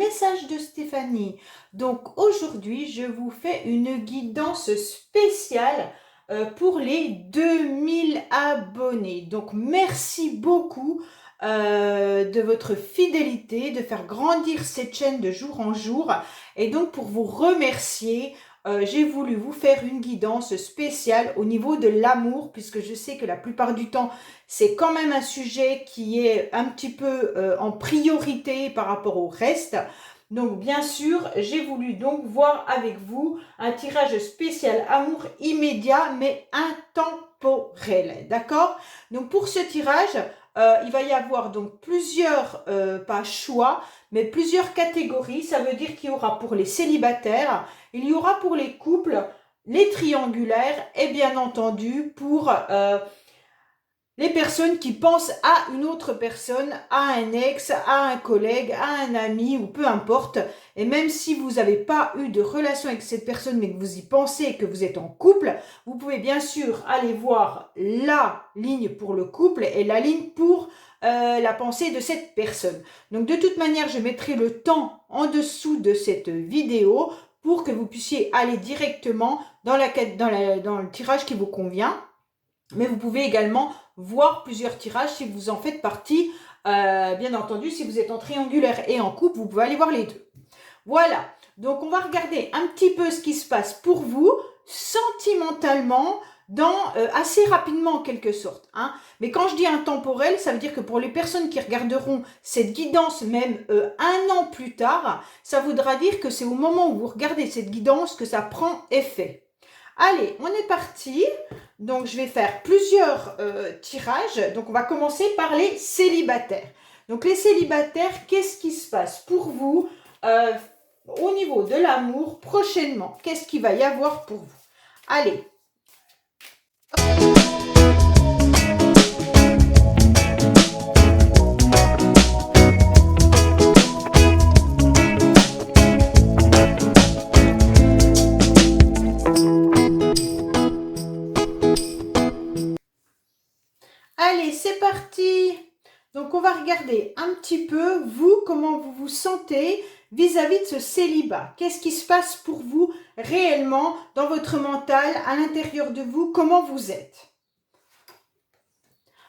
message de Stéphanie. Donc aujourd'hui, je vous fais une guidance spéciale pour les 2000 abonnés. Donc merci beaucoup de votre fidélité, de faire grandir cette chaîne de jour en jour. Et donc pour vous remercier, j'ai voulu vous faire une guidance spéciale au niveau de l'amour, puisque je sais que la plupart du temps, c'est quand même un sujet qui est un petit peu en priorité par rapport au reste. Donc bien sûr, j'ai voulu donc voir avec vous un tirage spécial amour immédiat mais intemporel, d'accord? Donc pour ce tirage, il va y avoir donc plusieurs, pas choix, mais plusieurs catégories. Ça veut dire qu'il y aura pour les célibataires, il y aura pour les couples, les triangulaires et bien entendu pour les personnes qui pensent à une autre personne, à un ex, à un collègue, à un ami ou peu importe. Et même si vous n'avez pas eu de relation avec cette personne mais que vous y pensez et que vous êtes en couple, vous pouvez bien sûr aller voir la ligne pour le couple et la ligne pour la pensée de cette personne. Donc de toute manière, je mettrai le temps en dessous de cette vidéo pour que vous puissiez aller directement dans le tirage qui vous convient. Mais vous pouvez également voir plusieurs tirages si vous en faites partie. Bien entendu, si vous êtes en triangulaire et en couple, vous pouvez aller voir les deux. Voilà, donc on va regarder un petit peu ce qui se passe pour vous sentimentalement, assez rapidement en quelque sorte. Hein. Mais quand je dis intemporel, ça veut dire que pour les personnes qui regarderont cette guidance même un an plus tard, ça voudra dire que c'est au moment où vous regardez cette guidance que ça prend effet. Allez, on est parti. Donc, je vais faire plusieurs tirages. Donc, on va commencer par les célibataires. Donc, les célibataires, qu'est-ce qui se passe pour vous au niveau de l'amour prochainement? Qu'est-ce qu'il va y avoir pour vous? Allez. Allez, c'est parti. Donc, on va regarder un petit peu, vous, comment vous vous sentez vis-à-vis de ce célibat. Qu'est-ce qui se passe pour vous réellement dans votre mental, à l'intérieur de vous, comment vous êtes?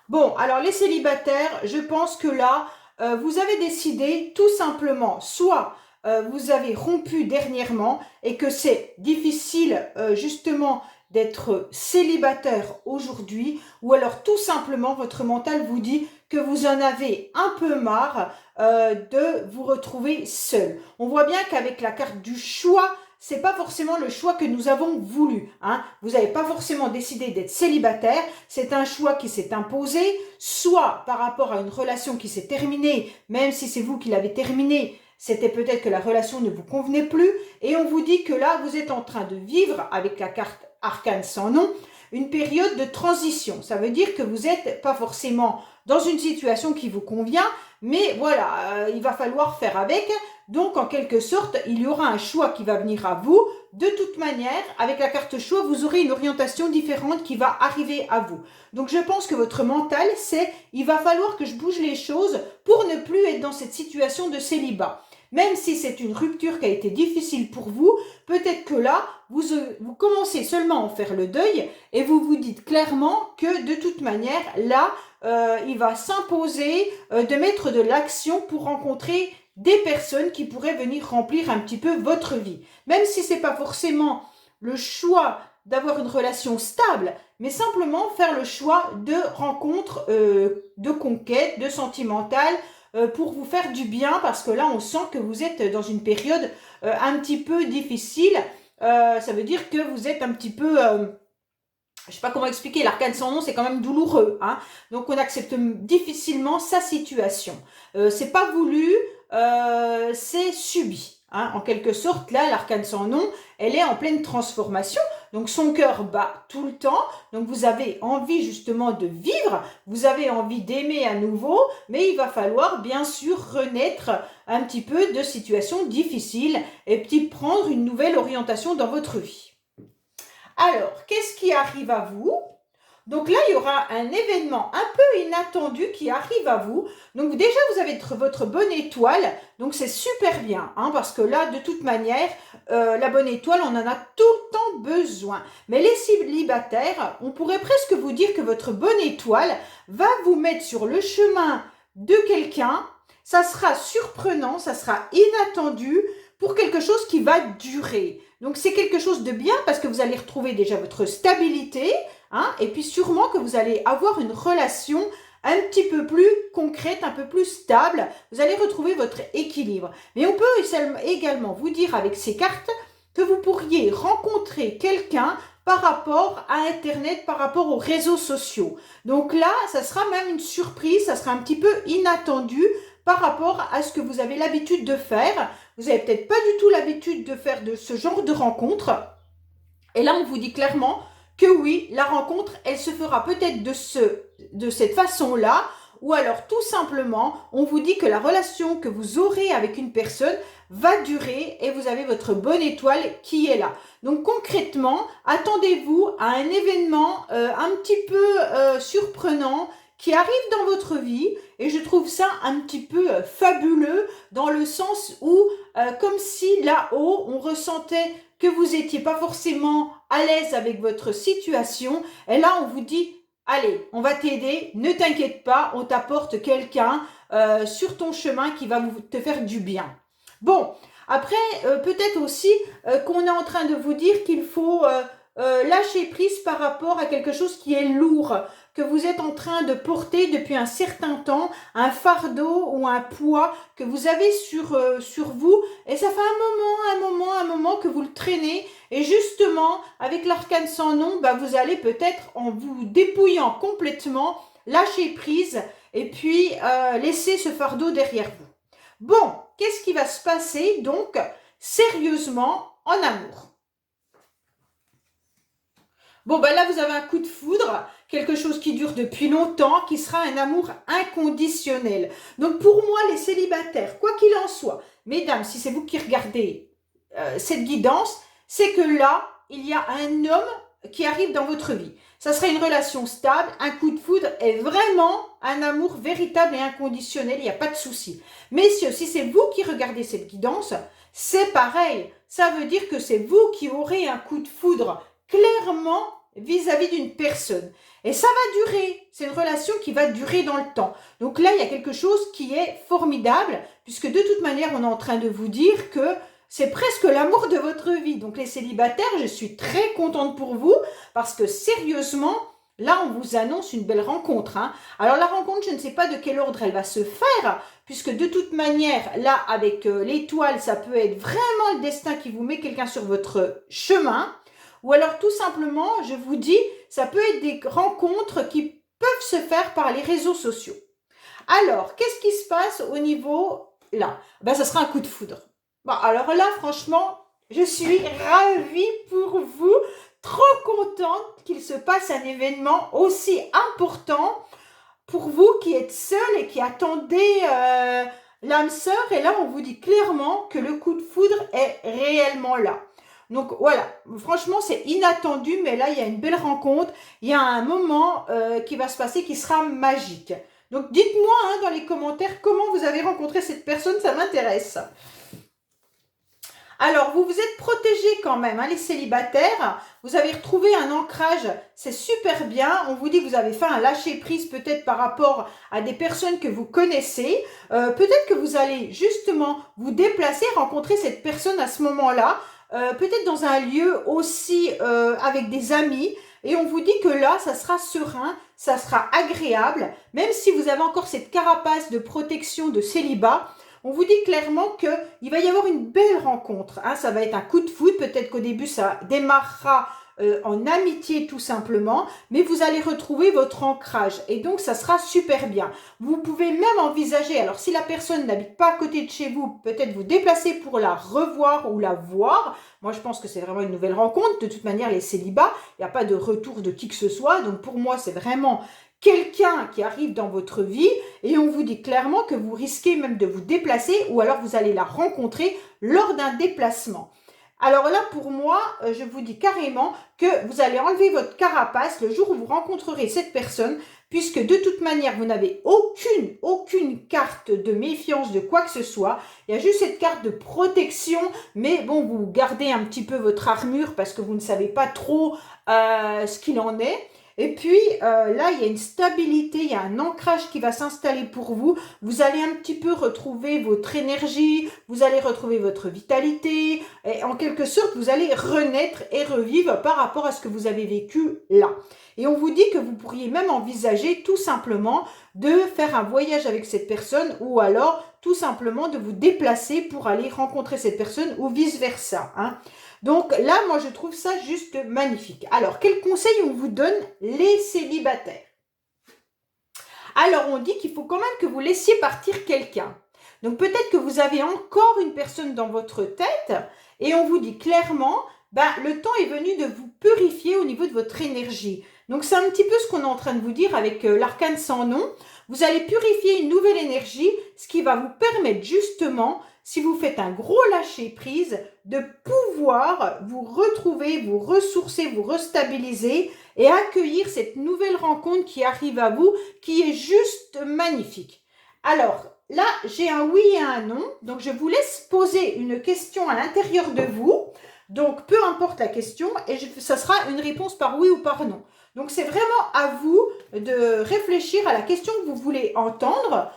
Bon, alors les célibataires, je pense que là, vous avez décidé tout simplement, soit vous avez rompu dernièrement et que c'est difficile justement d'être célibataire aujourd'hui, ou alors tout simplement votre mental vous dit que vous en avez un peu marre de vous retrouver seul. On voit bien qu'avec la carte du choix, c'est pas forcément le choix que nous avons voulu. Hein. Vous n'avez pas forcément décidé d'être célibataire, c'est un choix qui s'est imposé, soit par rapport à une relation qui s'est terminée, même si c'est vous qui l'avez terminée, c'était peut-être que la relation ne vous convenait plus, et on vous dit que là, vous êtes en train de vivre, avec la carte arcane sans nom, une période de transition. Ça veut dire que vous n'êtes pas forcément dans une situation qui vous convient, mais voilà, il va falloir faire avec. Donc, en quelque sorte, il y aura un choix qui va venir à vous. De toute manière, avec la carte choix, vous aurez une orientation différente qui va arriver à vous. Donc, je pense que votre mental, c'est « il va falloir que je bouge les choses pour ne plus être dans cette situation de célibat ». Même si c'est une rupture qui a été difficile pour vous, peut-être que là, vous commencez seulement à en faire le deuil et vous vous dites clairement que de toute manière, là, il va s'imposer de mettre de l'action pour rencontrer des personnes qui pourraient venir remplir un petit peu votre vie. Même si ce n'est pas forcément le choix d'avoir une relation stable, mais simplement faire le choix de rencontres, de conquêtes, de sentimentales, pour vous faire du bien, parce que là, on sent que vous êtes dans une période un petit peu difficile. Ça veut dire que vous êtes un petit peu... je ne sais pas comment expliquer, l'arcane sans nom, c'est quand même douloureux. Hein. Donc, on accepte difficilement sa situation. C'est pas voulu, c'est subi. Hein. En quelque sorte, là, l'arcane sans nom, elle est en pleine transformation. Donc, son cœur bat tout le temps. Donc, vous avez envie justement de vivre. Vous avez envie d'aimer à nouveau. Mais il va falloir, bien sûr, renaître un petit peu de situations difficiles et prendre une nouvelle orientation dans votre vie. Alors, qu'est-ce qui arrive à vous? Donc là, il y aura un événement un peu inattendu qui arrive à vous. Donc déjà, vous avez votre bonne étoile. Donc c'est super bien, hein, parce que là, de toute manière, la bonne étoile, on en a tout le temps besoin. Mais les célibataires, on pourrait presque vous dire que votre bonne étoile va vous mettre sur le chemin de quelqu'un. Ça sera surprenant, ça sera inattendu pour quelque chose qui va durer. Donc c'est quelque chose de bien parce que vous allez retrouver déjà votre stabilité, hein, et puis sûrement que vous allez avoir une relation un petit peu plus concrète, un peu plus stable. Vous allez retrouver votre équilibre. Mais on peut également vous dire avec ces cartes que vous pourriez rencontrer quelqu'un par rapport à Internet, par rapport aux réseaux sociaux. Donc là, ça sera même une surprise, ça sera un petit peu inattendu par rapport à ce que vous avez l'habitude de faire. Vous n'avez peut-être pas du tout l'habitude de faire de ce genre de rencontre. Et là, on vous dit clairement que oui, la rencontre, elle se fera peut-être de cette façon-là, ou alors tout simplement, on vous dit que la relation que vous aurez avec une personne va durer et vous avez votre bonne étoile qui est là. Donc concrètement, attendez-vous à un événement un petit peu surprenant qui arrive dans votre vie et je trouve ça un petit peu fabuleux dans le sens où comme si là-haut on ressentait que vous n'étiez pas forcément à l'aise avec votre situation et là on vous dit allez, on va t'aider, ne t'inquiète pas, on t'apporte quelqu'un sur ton chemin qui va te faire du bien. Bon, après, peut-être aussi qu'on est en train de vous dire qu'il faut lâcher prise par rapport à quelque chose qui est lourd, que vous êtes en train de porter depuis un certain temps, un fardeau ou un poids que vous avez sur vous, et ça fait un moment que vous le traînez, et justement, avec l'arcane sans nom, bah, vous allez peut-être, en vous dépouillant complètement, lâcher prise, et puis laisser ce fardeau derrière vous. Bon, qu'est-ce qui va se passer donc sérieusement en amour? Bon, ben là, vous avez un coup de foudre, quelque chose qui dure depuis longtemps, qui sera un amour inconditionnel. Donc, pour moi, les célibataires, quoi qu'il en soit, mesdames, si c'est vous qui regardez cette guidance, c'est que là, il y a un homme qui arrive dans votre vie. Ça sera une relation stable, un coup de foudre est vraiment un amour véritable et inconditionnel, il n'y a pas de souci. Messieurs, si c'est vous qui regardez cette guidance, c'est pareil. Ça veut dire que c'est vous qui aurez un coup de foudre clairement vis-à-vis d'une personne. Et ça va durer. C'est une relation qui va durer dans le temps. Donc là, il y a quelque chose qui est formidable, puisque de toute manière, on est en train de vous dire que c'est presque l'amour de votre vie. Donc les célibataires, je suis très contente pour vous, parce que sérieusement, là, on vous annonce une belle rencontre. Hein. Alors la rencontre, je ne sais pas de quel ordre elle va se faire, puisque de toute manière, là, avec l'étoile, ça peut être vraiment le destin qui vous met quelqu'un sur votre chemin. Ou alors tout simplement, je vous dis, ça peut être des rencontres qui peuvent se faire par les réseaux sociaux. Alors, qu'est-ce qui se passe au niveau là? Ben, ça sera un coup de foudre. Bon, alors là, franchement, je suis ravie pour vous, trop contente qu'il se passe un événement aussi important pour vous qui êtes seul et qui attendez l'âme sœur. Et là, on vous dit clairement que le coup de foudre est réellement là. Donc voilà, franchement c'est inattendu, mais là il y a une belle rencontre, il y a un moment qui va se passer qui sera magique. Donc dites-moi hein, dans les commentaires comment vous avez rencontré cette personne, ça m'intéresse. Alors, vous vous êtes protégés quand même, hein, les célibataires. Vous avez retrouvé un ancrage, c'est super bien. On vous dit que vous avez fait un lâcher-prise peut-être par rapport à des personnes que vous connaissez. Peut-être que vous allez justement vous déplacer, rencontrer cette personne à ce moment-là. Peut-être dans un lieu aussi avec des amis. Et on vous dit que là, ça sera serein, ça sera agréable. Même si vous avez encore cette carapace de protection de célibat, on vous dit clairement qu'il va y avoir une belle rencontre. Hein. Ça va être un coup de foudre. Peut-être qu'au début, ça démarrera en amitié tout simplement. Mais vous allez retrouver votre ancrage. Et donc, ça sera super bien. Vous pouvez même envisager, alors si la personne n'habite pas à côté de chez vous, peut-être vous déplacer pour la revoir ou la voir. Moi, je pense que c'est vraiment une nouvelle rencontre. De toute manière, les célibats, il n'y a pas de retour de qui que ce soit. Donc, pour moi, c'est vraiment quelqu'un qui arrive dans votre vie et on vous dit clairement que vous risquez même de vous déplacer ou alors vous allez la rencontrer lors d'un déplacement. Alors là, pour moi, je vous dis carrément que vous allez enlever votre carapace le jour où vous rencontrerez cette personne, puisque de toute manière, vous n'avez aucune carte de méfiance de quoi que ce soit. Il y a juste cette carte de protection, mais bon, vous gardez un petit peu votre armure parce que vous ne savez pas trop ce qu'il en est. Et puis là, il y a une stabilité, il y a un ancrage qui va s'installer pour vous. Vous allez un petit peu retrouver votre énergie, vous allez retrouver votre vitalité. Et en quelque sorte, vous allez renaître et revivre par rapport à ce que vous avez vécu là. Et on vous dit que vous pourriez même envisager tout simplement de faire un voyage avec cette personne ou alors tout simplement de vous déplacer pour aller rencontrer cette personne ou vice-versa, hein. Donc là, moi, je trouve ça juste magnifique. Alors, quel conseil on vous donne, les célibataires? Alors, on dit qu'il faut quand même que vous laissiez partir quelqu'un. Donc, peut-être que vous avez encore une personne dans votre tête et on vous dit clairement, ben, le temps est venu de vous purifier au niveau de votre énergie. Donc, c'est un petit peu ce qu'on est en train de vous dire avec l'arcane sans nom. Vous allez purifier une nouvelle énergie, ce qui va vous permettre justement, si vous faites un gros lâcher-prise, de pouvoir vous retrouver, vous ressourcer, vous restabiliser et accueillir cette nouvelle rencontre qui arrive à vous, qui est juste magnifique. Alors, là, j'ai un oui et un non. Donc, je vous laisse poser une question à l'intérieur de vous. Donc, peu importe la question, et ça sera une réponse par oui ou par non. Donc, c'est vraiment à vous de réfléchir à la question que vous voulez entendre,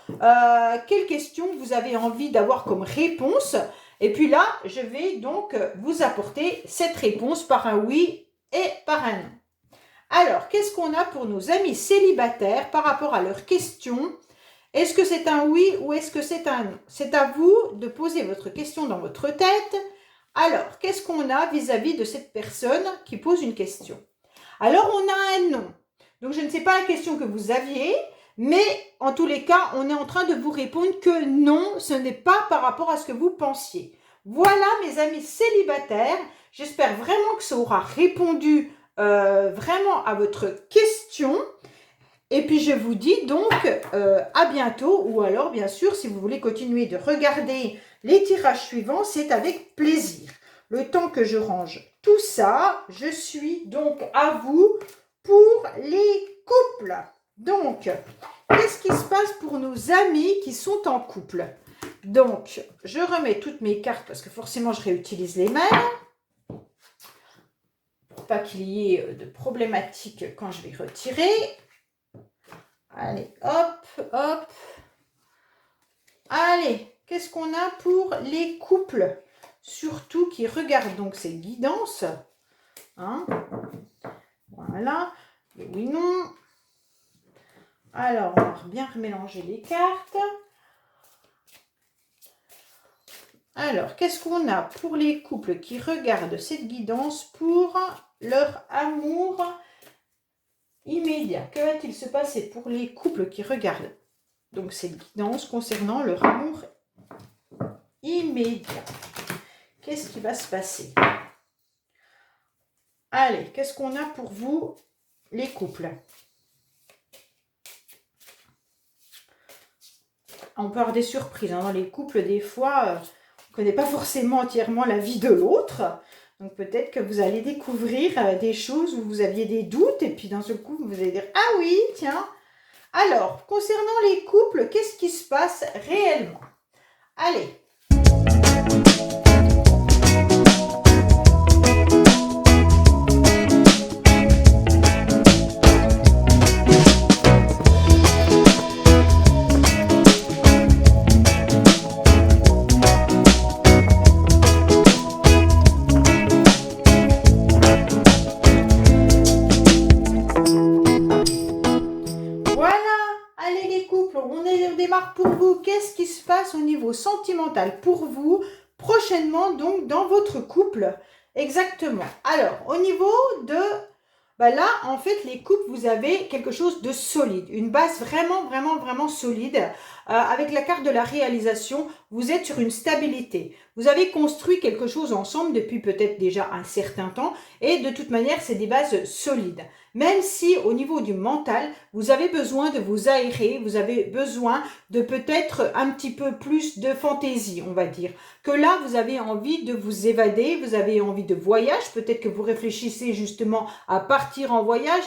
quelle question vous avez envie d'avoir comme réponse. Et puis là, je vais donc vous apporter cette réponse par un oui et par un non. Alors, qu'est-ce qu'on a pour nos amis célibataires par rapport à leurs questions? Est-ce que c'est un oui ou est-ce que c'est un non? C'est à vous de poser votre question dans votre tête. Alors, qu'est-ce qu'on a vis-à-vis de cette personne qui pose une question? Alors, on a un non. Donc, je ne sais pas la question que vous aviez, mais en tous les cas, on est en train de vous répondre que non, ce n'est pas par rapport à ce que vous pensiez. Voilà, mes amis célibataires. J'espère vraiment que ça aura répondu vraiment à votre question. Et puis, je vous dis donc à bientôt. Ou alors, bien sûr, si vous voulez continuer de regarder les tirages suivants, c'est avec plaisir. Le temps que je range tout ça, je suis donc à vous pour les couples. Donc, qu'est-ce qui se passe pour nos amis qui sont en couple? Donc, je remets toutes mes cartes parce que forcément, je réutilise les mêmes. Pour pas qu'il y ait de problématiques quand je vais retirer. Allez, hop, hop. Allez, qu'est-ce qu'on a pour les couples? Surtout qui regardent donc ces guidances. Hein? Voilà. Et oui, non. Alors, on va bien remélanger les cartes. Alors, qu'est-ce qu'on a pour les couples qui regardent cette guidance pour leur amour immédiat? Que va-t-il se passer pour les couples qui regardent donc cette guidance concernant leur amour immédiat? Qu'est-ce qui va se passer? Allez, qu'est-ce qu'on a pour vous, les couples? On peut avoir des surprises. Hein. Dans les couples, des fois, on ne connaît pas forcément entièrement la vie de l'autre. Donc, peut-être que vous allez découvrir des choses où vous aviez des doutes. Et puis, d'un seul coup, vous allez dire, ah oui, tiens. Alors, concernant les couples, qu'est-ce qui se passe réellement? Allez. Pour vous, qu'est-ce qui se passe au niveau sentimental pour vous prochainement donc dans votre couple? Exactement. Alors, au niveau de... là, en fait, les couples, vous avez quelque chose de solide. Une base vraiment solide. avec la carte de la réalisation, vous êtes sur une stabilité. Vous avez construit quelque chose ensemble depuis peut-être déjà un certain temps et de toute manière, c'est des bases solides. Même si au niveau du mental, vous avez besoin de vous aérer, vous avez besoin de peut-être un petit peu plus de fantaisie, on va dire. Que là, vous avez envie de vous évader, vous avez envie de voyage, peut-être que vous réfléchissez justement à partir en voyage,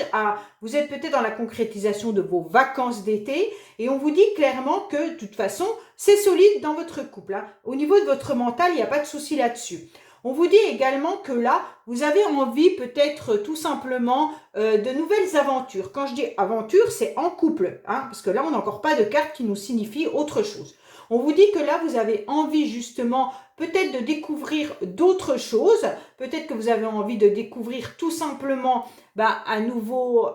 vous êtes peut-être dans la concrétisation de vos vacances d'été, et on vous dit clairement que de toute façon, c'est solide dans votre couple. Hein. Au niveau de votre mental, il n'y a pas de souci là-dessus. On vous dit également que là, vous avez envie peut-être tout simplement de nouvelles aventures. Quand je dis aventure, c'est en couple, hein, parce que là, on n'a encore pas de carte qui nous signifie autre chose. On vous dit que là, vous avez envie justement peut-être de découvrir d'autres choses. Peut-être que vous avez envie de découvrir tout simplement un nouveau,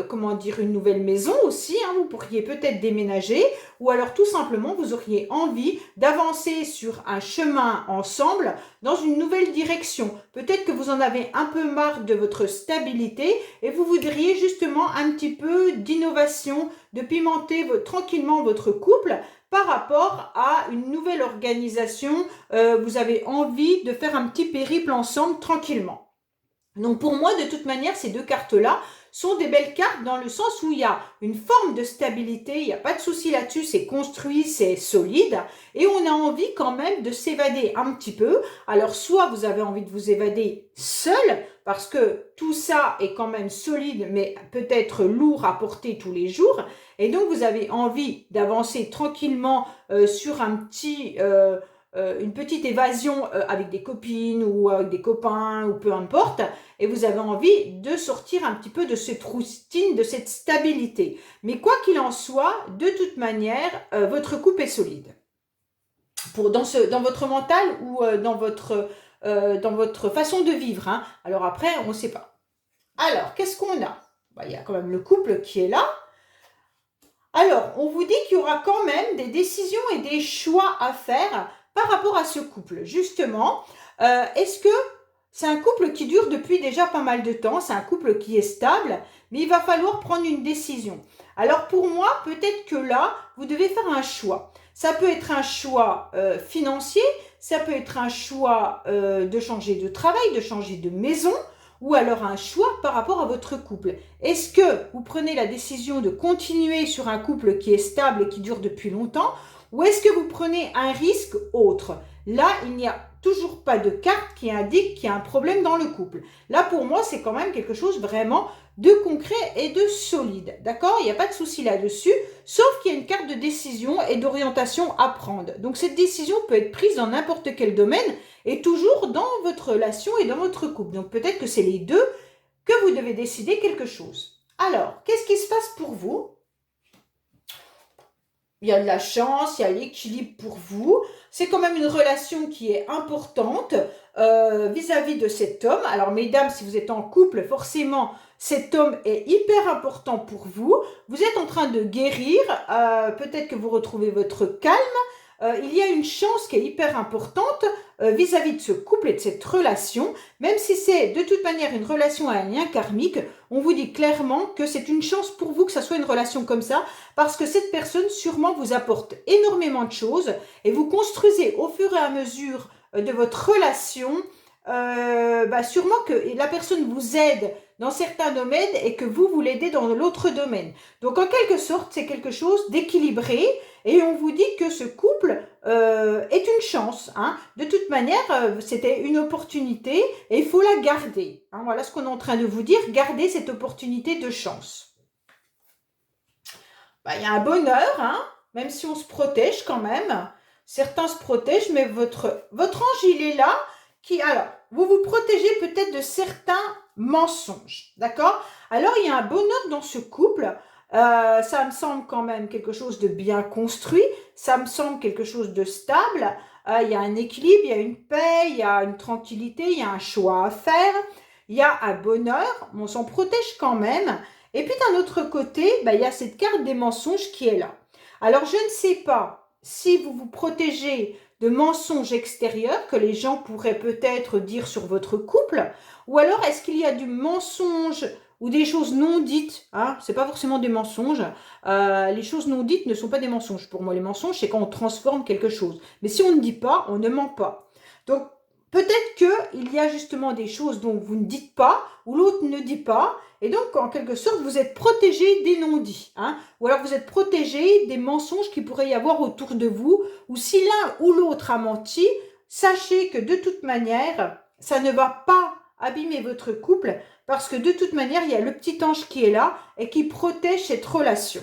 comment dire, une nouvelle maison aussi. Hein, vous pourriez peut-être déménager ou alors tout simplement, vous auriez envie d'avancer sur un chemin ensemble dans une nouvelle direction. Peut-être que vous en avez un peu marre de votre stabilité et vous voudriez justement un petit peu d'innovation, de pimenter tranquillement votre couple par rapport à une nouvelle organisation. Vous avez envie de faire un petit périple ensemble tranquillement. Donc pour moi, de toute manière, ces deux cartes-là sont des belles cartes dans le sens où il y a une forme de stabilité, il n'y a pas de souci là-dessus, c'est construit, c'est solide, et on a envie quand même de s'évader un petit peu. Alors soit vous avez envie de vous évader seul, parce que tout ça est quand même solide, mais peut-être lourd à porter tous les jours, et donc vous avez envie d'avancer tranquillement sur une petite évasion avec des copines ou avec des copains ou peu importe, et vous avez envie de sortir un petit peu de cette routine, de cette stabilité. Mais quoi qu'il en soit, de toute manière, votre couple est solide. Dans votre mental ou dans votre façon de vivre. Hein. Alors après, on ne sait pas. Alors, qu'est-ce qu'on a ? Il y a quand même le couple qui est là. Alors, on vous dit qu'il y aura quand même des décisions et des choix à faire par rapport à ce couple. Justement, est-ce que c'est un couple qui dure depuis déjà pas mal de temps, c'est un couple qui est stable, mais il va falloir prendre une décision. Alors pour moi, peut-être que là, vous devez faire un choix. Ça peut être un choix financier, ça peut être un choix de changer de travail, de changer de maison, ou alors un choix par rapport à votre couple. Est-ce que vous prenez la décision de continuer sur un couple qui est stable et qui dure depuis longtemps, ou est-ce que vous prenez un risque autre ? Là, il n'y a toujours pas de carte qui indique qu'il y a un problème dans le couple. Là, pour moi, c'est quand même quelque chose vraiment de concret et de solide. D'accord ? Il n'y a pas de souci là-dessus, sauf qu'il y a une carte de décision et d'orientation à prendre. Donc, cette décision peut être prise dans n'importe quel domaine et toujours dans votre relation et dans votre couple. Donc, peut-être que c'est les deux que vous devez décider quelque chose. Alors, qu'est-ce qui se passe pour vous ? Il y a de la chance, il y a l'équilibre pour vous. C'est quand même une relation qui est importante vis-à-vis de cet homme. Alors, mesdames, si vous êtes en couple, forcément, cet homme est hyper important pour vous. Vous êtes en train de guérir. Peut-être que vous retrouvez votre calme. Il y a une chance qui est hyper importante vis-à-vis de ce couple et de cette relation. Même si c'est de toute manière une relation à un lien karmique, on vous dit clairement que c'est une chance pour vous que ça soit une relation comme ça, parce que cette personne sûrement vous apporte énormément de choses et vous construisez au fur et à mesure de votre relation, sûrement que la personne vous aide dans certains domaines et que vous l'aidez dans l'autre domaine. Donc en quelque sorte, c'est quelque chose d'équilibré et on vous dit que ce couple est une chance. Hein. De toute manière, c'était une opportunité et il faut la garder. Hein. Voilà ce qu'on est en train de vous dire, gardez cette opportunité de chance. Il y a un bonheur, hein, même si on se protège quand même. Certains se protègent, mais votre ange, il est là. Alors, vous vous protégez peut-être de certains mensonges, d'accord ? Alors, il y a un bonheur dans ce couple. Ça me semble quand même quelque chose de bien construit. Ça me semble quelque chose de stable. Il y a un équilibre, il y a une paix, il y a une tranquillité, il y a un choix à faire. Il y a un bonheur, on s'en protège quand même. Et puis d'un autre côté, il y a cette carte des mensonges qui est là. Alors, je ne sais pas si vous vous protégez de mensonges extérieurs que les gens pourraient peut-être dire sur votre couple, ou alors est-ce qu'il y a du mensonge ou des choses non dites, hein, c'est pas forcément des mensonges. Les choses non dites ne sont pas des mensonges. Pour moi, les mensonges, c'est quand on transforme quelque chose. Mais si on ne dit pas, on ne ment pas. Donc, peut-être qu'il y a justement des choses dont vous ne dites pas, ou l'autre ne dit pas, et donc, en quelque sorte, vous êtes protégé des non-dits, hein, ou alors vous êtes protégé des mensonges qu'il pourrait y avoir autour de vous, ou si l'un ou l'autre a menti, sachez que de toute manière, ça ne va pas abîmer votre couple, parce que de toute manière, il y a le petit ange qui est là et qui protège cette relation.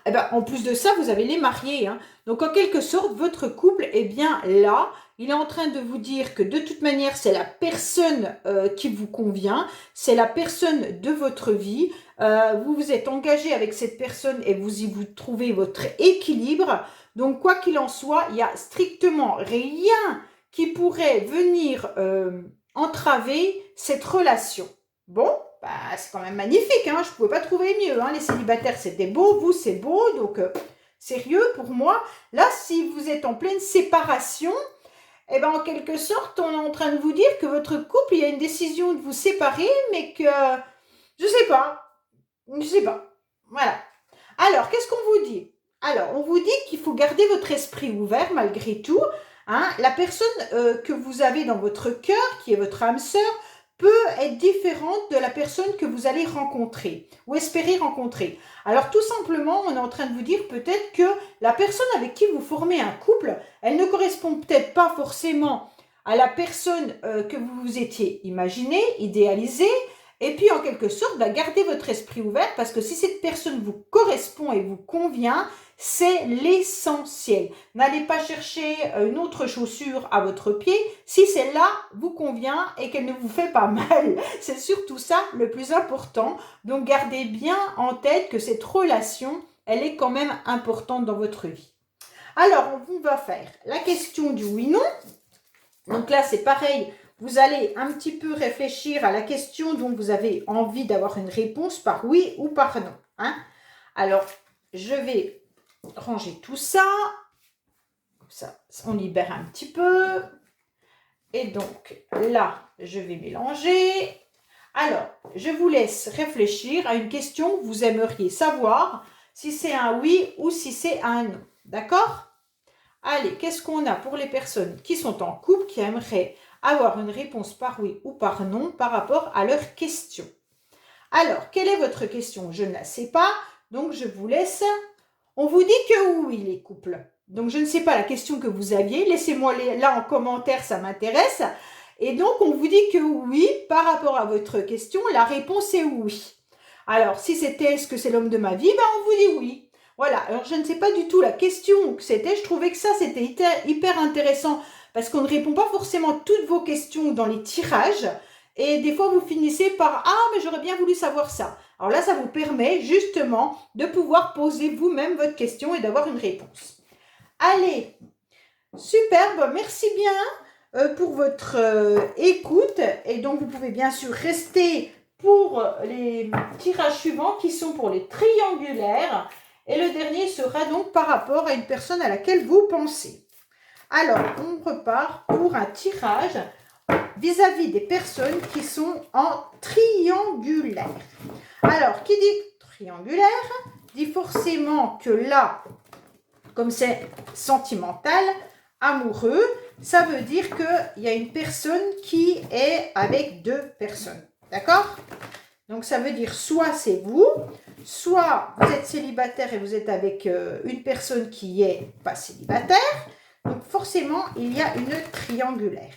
Eh ben, en plus de ça, vous avez les mariés, hein. Donc, en quelque sorte, votre couple est bien là. Il est en train de vous dire que de toute manière, c'est la personne qui vous convient, c'est la personne de votre vie. Vous vous êtes engagé avec cette personne et vous trouvez votre équilibre. Donc, quoi qu'il en soit, il n'y a strictement rien qui pourrait venir entraver cette relation. Bon, bah, c'est quand même magnifique, hein, je ne pouvais pas trouver mieux. Hein. Les célibataires, c'était beau, vous, c'est beau, donc sérieux pour moi. Là, si vous êtes en pleine séparation, eh ben, en quelque sorte, on est en train de vous dire que votre couple, il y a une décision de vous séparer, mais que, je sais pas, voilà. Alors, qu'est-ce qu'on vous dit? Alors, on vous dit qu'il faut garder votre esprit ouvert malgré tout. Hein. La personne que vous avez dans votre cœur, qui est votre âme sœur, peut être différente de la personne que vous allez rencontrer ou espérer rencontrer. Alors tout simplement, on est en train de vous dire peut-être que la personne avec qui vous formez un couple, elle ne correspond peut-être pas forcément à la personne que vous vous étiez imaginé, idéalisé, et puis en quelque sorte, bah, gardez votre esprit ouvert parce que si cette personne vous correspond et vous convient, c'est l'essentiel. N'allez pas chercher une autre chaussure à votre pied si celle-là vous convient et qu'elle ne vous fait pas mal. C'est surtout ça le plus important. Donc gardez bien en tête que cette relation, elle est quand même importante dans votre vie. Alors, on va faire la question du oui-non. Donc là, c'est pareil. Vous allez un petit peu réfléchir à la question dont vous avez envie d'avoir une réponse par oui ou par non. Hein. Alors, je vais ranger tout ça. Comme ça, on libère un petit peu. Et donc, là, je vais mélanger. Alors, je vous laisse réfléchir à une question que vous aimeriez savoir si c'est un oui ou si c'est un non. D'accord ? Allez, qu'est-ce qu'on a pour les personnes qui sont en couple, qui aimeraient avoir une réponse par oui ou par non par rapport à leur question? Alors, quelle est votre question? Je ne la sais pas, donc je vous laisse. On vous dit que oui, les couples. Donc, je ne sais pas la question que vous aviez. Laissez-moi là en commentaire, ça m'intéresse. Et donc, on vous dit que oui, par rapport à votre question, la réponse est oui. Alors, si c'était est-ce que c'est l'homme de ma vie, ben on vous dit oui. Voilà, alors je ne sais pas du tout la question que c'était. Je trouvais que ça, c'était hyper intéressant parce qu'on ne répond pas forcément à toutes vos questions dans les tirages. Et des fois, vous finissez par « Ah, mais j'aurais bien voulu savoir ça ». Alors là, ça vous permet justement de pouvoir poser vous-même votre question et d'avoir une réponse. Allez, superbe, merci bien pour votre écoute. Et donc, vous pouvez bien sûr rester pour les tirages suivants qui sont pour les triangulaires. Et le dernier sera donc par rapport à une personne à laquelle vous pensez. Alors, on repart pour un tirage vis-à-vis des personnes qui sont en triangulaire. Alors, qui dit triangulaire, dit forcément que là, comme c'est sentimental, amoureux, ça veut dire qu'il y a une personne qui est avec deux personnes. D'accord ? Donc, ça veut dire soit c'est vous, soit vous êtes célibataire et vous êtes avec une personne qui n'est pas célibataire. Donc, forcément, il y a une triangulaire.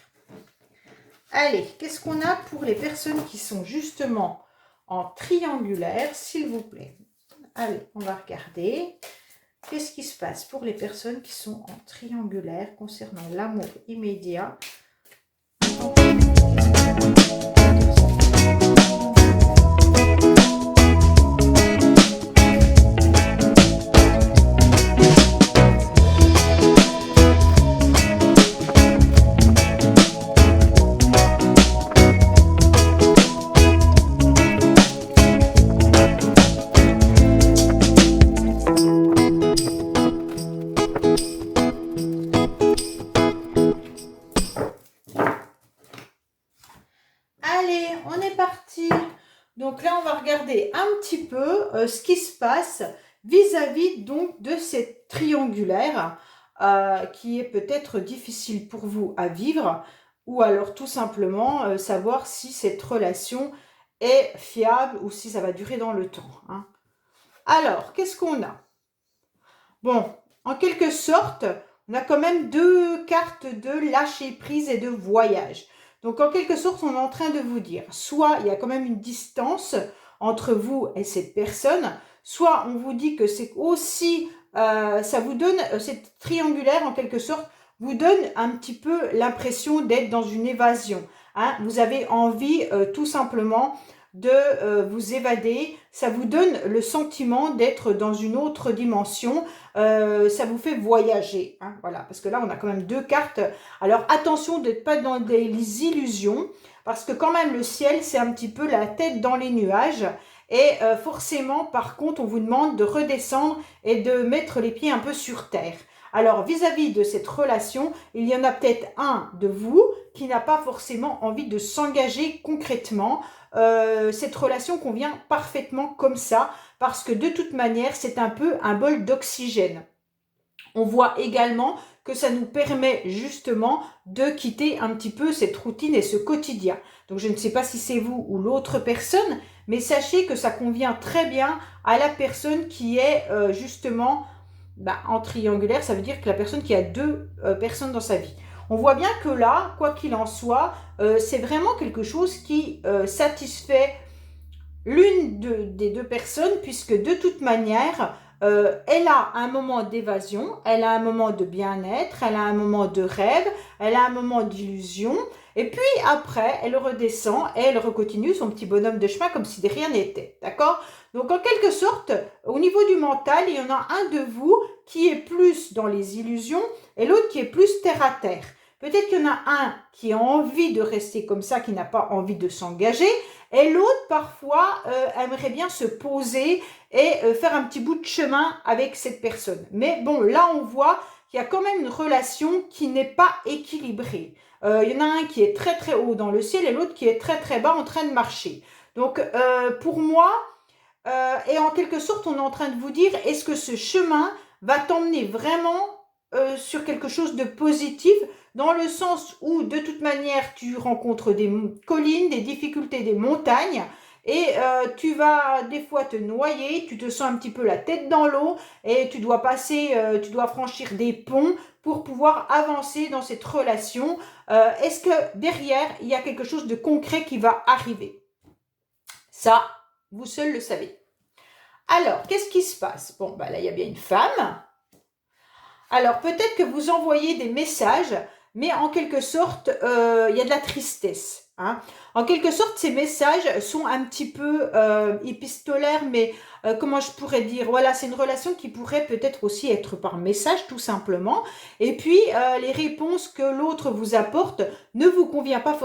Allez, qu'est-ce qu'on a pour les personnes qui sont justement en triangulaire, s'il vous plaît? Allez, on va regarder. Qu'est-ce qui se passe pour les personnes qui sont en triangulaire concernant l'amour immédiat? Allez, on est parti. Donc là, on va regarder un petit peu ce qui se passe vis-à-vis donc de cette triangulaire qui est peut-être difficile pour vous à vivre, ou alors tout simplement savoir si cette relation est fiable ou si ça va durer dans le temps, hein. Alors, qu'est-ce qu'on a? Bon, en quelque sorte, on a quand même deux cartes de lâcher prise et de voyage. Donc, en quelque sorte, on est en train de vous dire, soit il y a quand même une distance entre vous et cette personne, soit on vous dit que c'est aussi, ça vous donne, cette triangulaire en quelque sorte, vous donne un petit peu l'impression d'être dans une évasion, hein. Vous avez envie tout simplement de vous évader, ça vous donne le sentiment d'être dans une autre dimension, ça vous fait voyager, hein, voilà, parce que là on a quand même deux cartes. Alors attention d'être pas dans des illusions, parce que quand même le ciel c'est un petit peu la tête dans les nuages, et forcément par contre on vous demande de redescendre et de mettre les pieds un peu sur terre. Alors vis-à-vis de cette relation, il y en a peut-être un de vous qui n'a pas forcément envie de s'engager concrètement. Cette relation convient parfaitement comme ça, parce que de toute manière, c'est un peu un bol d'oxygène. On voit également que ça nous permet justement de quitter un petit peu cette routine et ce quotidien. Donc je ne sais pas si c'est vous ou l'autre personne, mais sachez que ça convient très bien à la personne qui est justement en triangulaire. Ça veut dire que la personne qui a deux personnes dans sa vie. On voit bien que là, quoi qu'il en soit, c'est vraiment quelque chose qui satisfait l'une des deux personnes, puisque de toute manière, elle a un moment d'évasion, elle a un moment de bien-être, elle a un moment de rêve, elle a un moment d'illusion, et puis après, elle redescend et elle recontinue son petit bonhomme de chemin comme si de rien n'était, d'accord? Donc en quelque sorte, au niveau du mental, il y en a un de vous qui est plus dans les illusions et l'autre qui est plus terre à terre. Peut-être qu'il y en a un qui a envie de rester comme ça, qui n'a pas envie de s'engager, et l'autre, parfois, aimerait bien se poser et faire un petit bout de chemin avec cette personne. Mais bon, là, on voit qu'il y a quand même une relation qui n'est pas équilibrée. Il y en a un qui est très très haut dans le ciel et l'autre qui est très très bas en train de marcher. Donc, pour moi, et en quelque sorte, on est en train de vous dire, est-ce que ce chemin va t'emmener vraiment sur quelque chose de positif, dans le sens où de toute manière tu rencontres des collines, des difficultés, des montagnes, et tu vas des fois te noyer, tu te sens un petit peu la tête dans l'eau, et tu dois tu dois franchir des ponts pour pouvoir avancer dans cette relation. Est-ce que derrière, il y a quelque chose de concret qui va arriver? Ça, vous seul le savez. Alors, qu'est-ce qui se passe? Bon, là, il y a bien une femme. Alors, peut-être que vous envoyez des messages, mais en quelque sorte, il y a de la tristesse, hein. En quelque sorte, ces messages sont un petit peu épistolaires, mais comment je pourrais dire? Voilà, c'est une relation qui pourrait peut-être aussi être par message, tout simplement. Et puis, les réponses que l'autre vous apporte ne vous convient pas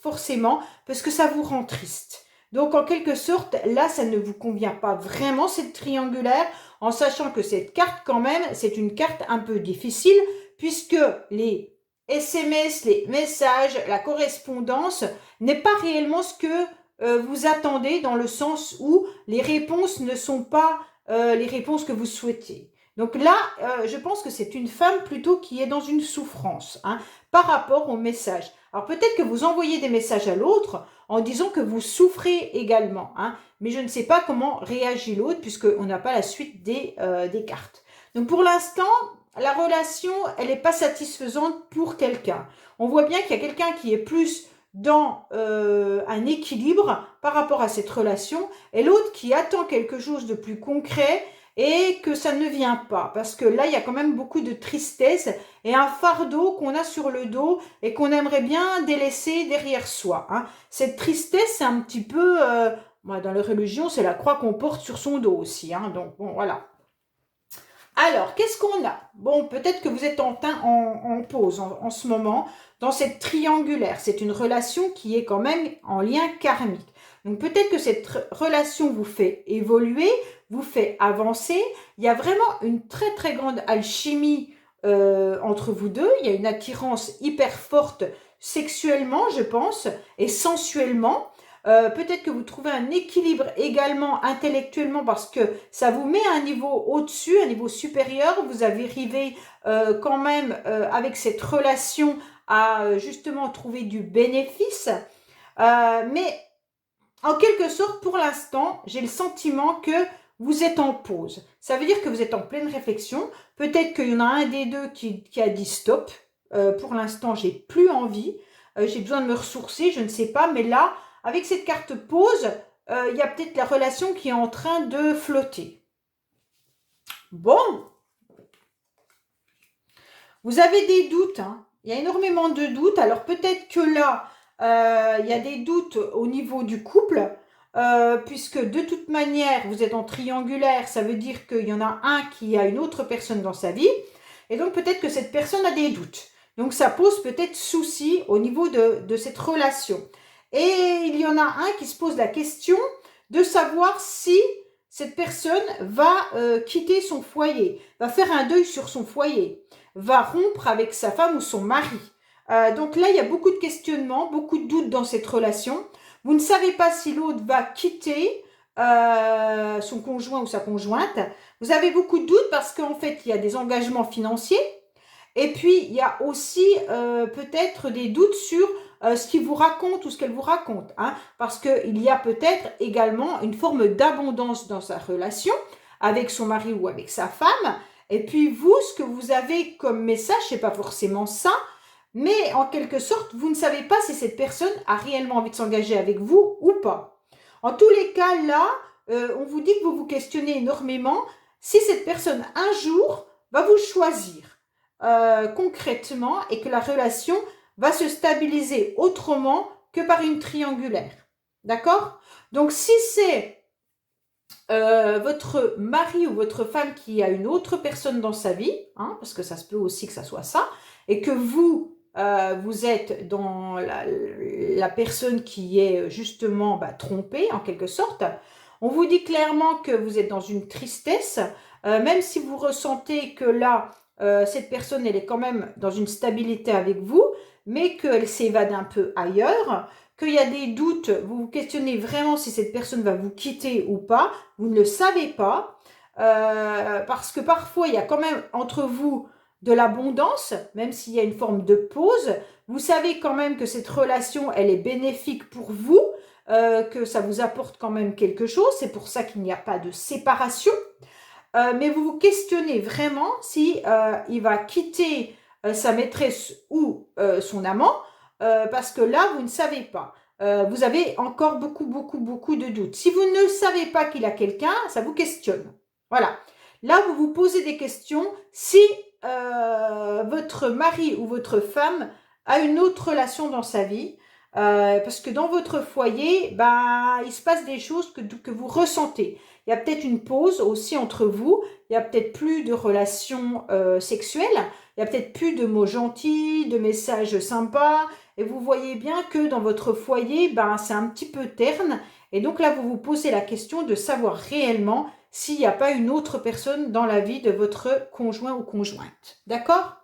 forcément, parce que ça vous rend triste. Donc, en quelque sorte, là, ça ne vous convient pas vraiment, cette triangulaire, en sachant que cette carte, quand même, c'est une carte un peu difficile, puisque les SMS, les messages, la correspondance n'est pas réellement ce que vous attendez, dans le sens où les réponses ne sont pas les réponses que vous souhaitez. Donc là, je pense que c'est une femme plutôt qui est dans une souffrance, hein, par rapport aux messages. Alors peut-être que vous envoyez des messages à l'autre en disant que vous souffrez également, hein, mais je ne sais pas comment réagit l'autre, puisqu'on n'a pas la suite des cartes. Donc pour l'instant, la relation, elle n'est pas satisfaisante pour quelqu'un. On voit bien qu'il y a quelqu'un qui est plus dans un équilibre par rapport à cette relation, et l'autre qui attend quelque chose de plus concret et que ça ne vient pas. Parce que là, il y a quand même beaucoup de tristesse et un fardeau qu'on a sur le dos et qu'on aimerait bien délaisser derrière soi, hein. Cette tristesse, c'est un petit peu... dans les religions, c'est la croix qu'on porte sur son dos aussi, hein. Donc, bon, voilà. Alors, qu'est-ce qu'on a? Bon, peut-être que vous êtes en pause en ce moment dans cette triangulaire. C'est une relation qui est quand même en lien karmique. Donc, peut-être que cette relation vous fait évoluer, vous fait avancer. Il y a vraiment une très, très grande alchimie entre vous deux. Il y a une attirance hyper forte sexuellement, je pense, et sensuellement. Peut-être que vous trouvez un équilibre également intellectuellement parce que ça vous met à un niveau au-dessus, un niveau supérieur. Vous avez arrivé quand même avec cette relation à justement trouver du bénéfice. Mais en quelque sorte, pour l'instant, j'ai le sentiment que vous êtes en pause. Ça veut dire que vous êtes en pleine réflexion. Peut-être qu'il y en a un des deux qui a dit stop. Pour l'instant, j'ai plus envie. J'ai besoin de me ressourcer, je ne sais pas. Mais là, avec cette carte pause, il y a peut-être la relation qui est en train de flotter. Bon, vous avez des doutes, hein. Il y a énormément de doutes. Alors peut-être que là, il y a des doutes au niveau du couple, puisque de toute manière, vous êtes en triangulaire, ça veut dire qu'il y en a un qui a une autre personne dans sa vie, et donc peut-être que cette personne a des doutes. Donc ça pose peut-être souci au niveau de cette relation. Et il y en a un qui se pose la question de savoir si cette personne va quitter son foyer, va faire un deuil sur son foyer, va rompre avec sa femme ou son mari. Donc là, il y a beaucoup de questionnements, beaucoup de doutes dans cette relation. Vous ne savez pas si l'autre va quitter son conjoint ou sa conjointe. Vous avez beaucoup de doutes parce qu'en fait, il y a des engagements financiers. Et puis, il y a aussi peut-être des doutes sur ce qu'il vous raconte ou ce qu'elle vous raconte. Hein, parce qu'il y a peut-être également une forme d'abondance dans sa relation avec son mari ou avec sa femme. Et puis vous, ce que vous avez comme message, c'est pas forcément ça, mais en quelque sorte, vous ne savez pas si cette personne a réellement envie de s'engager avec vous ou pas. En tous les cas, là, on vous dit que vous vous questionnez énormément si cette personne, un jour, va vous choisir concrètement et que la relation va se stabiliser autrement que par une triangulaire. D'accord? Donc, si c'est votre mari ou votre femme qui a une autre personne dans sa vie, hein, parce que ça se peut aussi que ça soit ça, et que vous, vous êtes dans la personne qui est justement trompée en quelque sorte, on vous dit clairement que vous êtes dans une tristesse, même si vous ressentez que là, cette personne, elle est quand même dans une stabilité avec vous, mais qu'elle s'évade un peu ailleurs, qu'il y a des doutes, vous vous questionnez vraiment si cette personne va vous quitter ou pas, vous ne le savez pas, parce que parfois il y a quand même entre vous de l'abondance, même s'il y a une forme de pause, vous savez quand même que cette relation, elle est bénéfique pour vous, que ça vous apporte quand même quelque chose, c'est pour ça qu'il n'y a pas de séparation, mais vous vous questionnez vraiment si il va quitter sa maîtresse ou son amant, parce que là, vous ne savez pas. Vous avez encore beaucoup de doutes. Si vous ne savez pas qu'il a quelqu'un, ça vous questionne. Voilà. Là, vous vous posez des questions si votre mari ou votre femme a une autre relation dans sa vie. Parce que dans votre foyer, il se passe des choses que vous ressentez. Il y a peut-être une pause aussi entre vous. Il y a peut-être plus de relations sexuelles. Il y a peut-être plus de mots gentils, de messages sympas. Et vous voyez bien que dans votre foyer, c'est un petit peu terne. Et donc là, vous vous posez la question de savoir réellement s'il n'y a pas une autre personne dans la vie de votre conjoint ou conjointe. D'accord?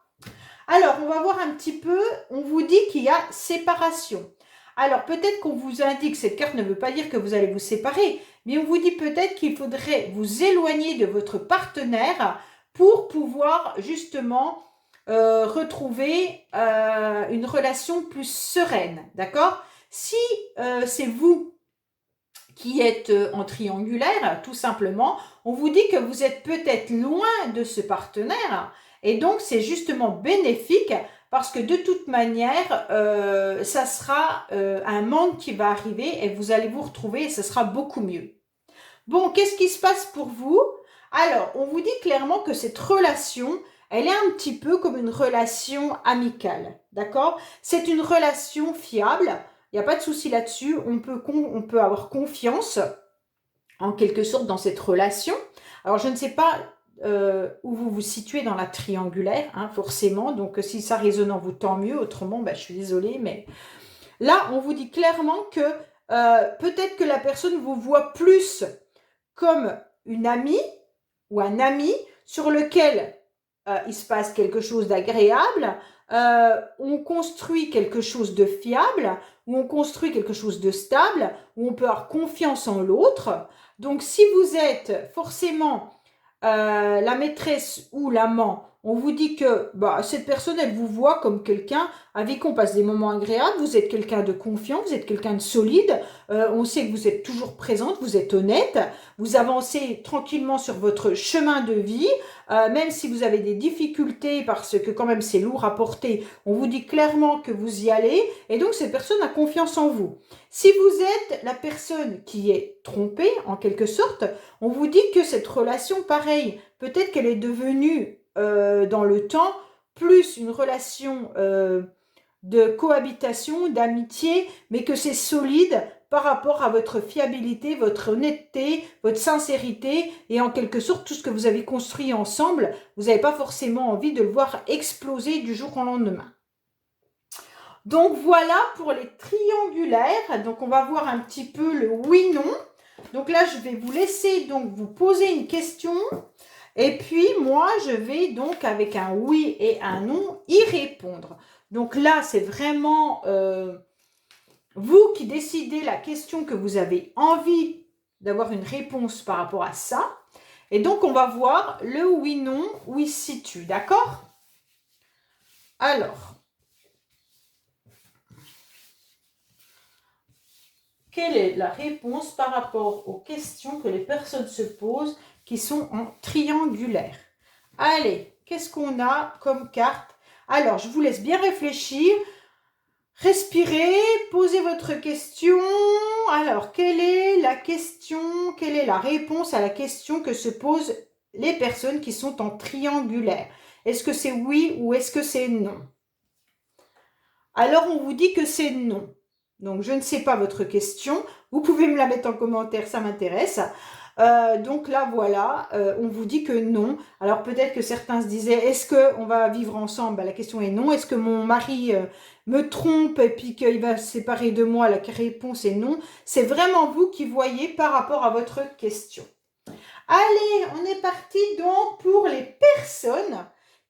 Alors, on va voir un petit peu. On vous dit qu'il y a séparation. Alors, peut-être qu'on vous indique, cette carte ne veut pas dire que vous allez vous séparer, mais on vous dit peut-être qu'il faudrait vous éloigner de votre partenaire pour pouvoir justement retrouver une relation plus sereine, d'accord? Si c'est vous qui êtes en triangulaire, tout simplement, on vous dit que vous êtes peut-être loin de ce partenaire et donc c'est justement bénéfique parce que de toute manière, ça sera un manque qui va arriver et vous allez vous retrouver et ce sera beaucoup mieux. Bon, qu'est-ce qui se passe pour vous? Alors, on vous dit clairement que cette relation, elle est un petit peu comme une relation amicale, d'accord? C'est une relation fiable, il n'y a pas de souci là-dessus, on peut avoir confiance en quelque sorte dans cette relation. Alors, je ne sais pas où vous vous situez dans la triangulaire, hein, forcément, donc si ça résonne en vous, tant mieux, autrement, je suis désolée, mais là, on vous dit clairement que peut-être que la personne vous voit plus comme une amie ou un ami sur lequel il se passe quelque chose d'agréable, on construit quelque chose de fiable, où on construit quelque chose de stable, où on peut avoir confiance en l'autre. Donc, si vous êtes forcément la maîtresse ou l'amant, on vous dit que bah, cette personne, elle vous voit comme quelqu'un avec qui on passe des moments agréables, vous êtes quelqu'un de confiant, vous êtes quelqu'un de solide, on sait que vous êtes toujours présente, vous êtes honnête, vous avancez tranquillement sur votre chemin de vie, même si vous avez des difficultés parce que quand même c'est lourd à porter, on vous dit clairement que vous y allez et donc cette personne a confiance en vous. Si vous êtes la personne qui est trompée en quelque sorte, on vous dit que cette relation, pareil, peut-être qu'elle est devenue dans le temps plus une relation de cohabitation, d'amitié, mais que c'est solide par rapport à votre fiabilité, votre honnêteté, votre sincérité et en quelque sorte tout ce que vous avez construit ensemble, vous n'avez pas forcément envie de le voir exploser du jour au lendemain. Donc voilà pour les triangulaires. Donc on va voir un petit peu le oui-non. Donc là, je vais vous laisser donc vous poser une question. Et puis moi, je vais donc avec un oui et un non y répondre. Donc là, c'est vraiment vous qui décidez la question que vous avez envie d'avoir une réponse par rapport à ça. Et donc, on va voir le oui-non où il se situe. D'accord? Alors, quelle est la réponse par rapport aux questions que les personnes se posent qui sont en triangulaire? Allez, qu'est-ce qu'on a comme carte? Alors, je vous laisse bien réfléchir. Respirez, posez votre question. Alors, quelle est la question? Quelle est la réponse à la question que se posent les personnes qui sont en triangulaire? Est-ce que c'est oui ou est-ce que c'est non? Alors, on vous dit que c'est non. Donc, je ne sais pas votre question. Vous pouvez me la mettre en commentaire, ça m'intéresse. Donc là, voilà, on vous dit que non. Alors, peut-être que certains se disaient, est-ce qu'on va vivre ensemble? La question est non. Est-ce que mon mari me trompe et puis qu'il va se séparer de moi? La réponse est non. C'est vraiment vous qui voyez par rapport à votre question. Allez, on est parti donc pour les personnes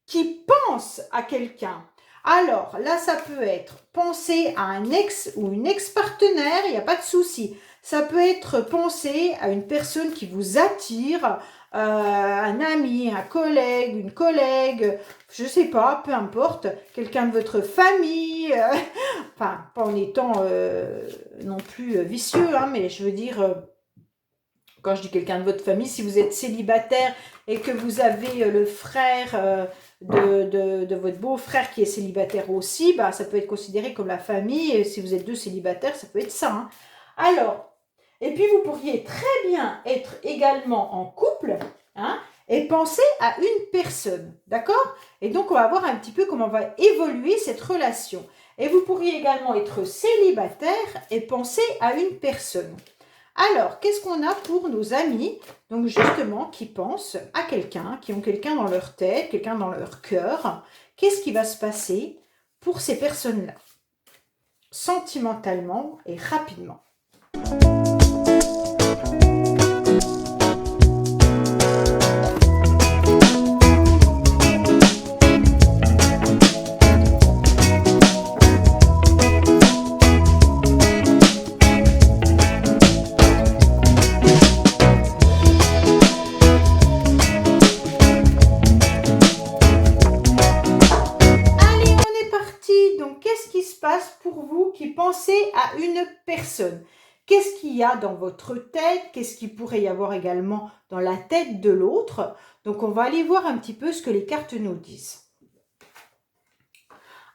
qui pensent à quelqu'un. Alors, là, ça peut être penser à un ex ou une ex-partenaire, il n'y a pas de souci. Ça peut être penser à une personne qui vous attire, un ami, un collègue, une collègue, je ne sais pas, peu importe, quelqu'un de votre famille, enfin, pas en étant non plus vicieux, hein, mais je veux dire, quand je dis quelqu'un de votre famille, si vous êtes célibataire et que vous avez le frère de votre beau-frère qui est célibataire aussi, bah, ça peut être considéré comme la famille. Et si vous êtes deux célibataires, ça peut être ça. Hein. Alors, et puis vous pourriez très bien être également en couple hein, et penser à une personne. D'accord? Et donc, on va voir un petit peu comment va évoluer cette relation. Et vous pourriez également être célibataire et penser à une personne. Alors, qu'est-ce qu'on a pour nos amis, donc justement, qui pensent à quelqu'un, qui ont quelqu'un dans leur tête, quelqu'un dans leur cœur? Qu'est-ce qui va se passer pour ces personnes-là, sentimentalement et rapidement? Pour vous qui pensez à une personne. Qu'est-ce qu'il y a dans votre tête? Qu'est-ce qu'il pourrait y avoir également dans la tête de l'autre? Donc, on va aller voir un petit peu ce que les cartes nous disent.